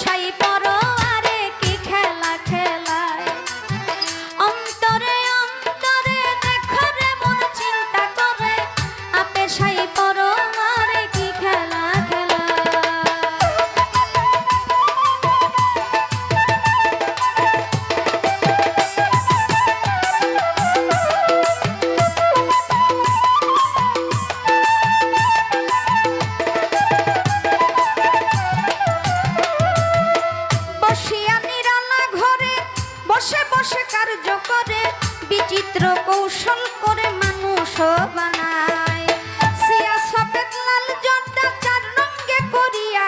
পেশাই পড়ো আরে কি খেলা খেলায় অন্তরে অন্তরে দেখো রে মন চিন্তা করে পেশাই পড়ো আরে কি খেলা বসে বসে কার্য করে বিচিত্র কৌশল করে মানুষ বানায় সিয়া সফেদ লাল জর্দা চার রঙে করিয়া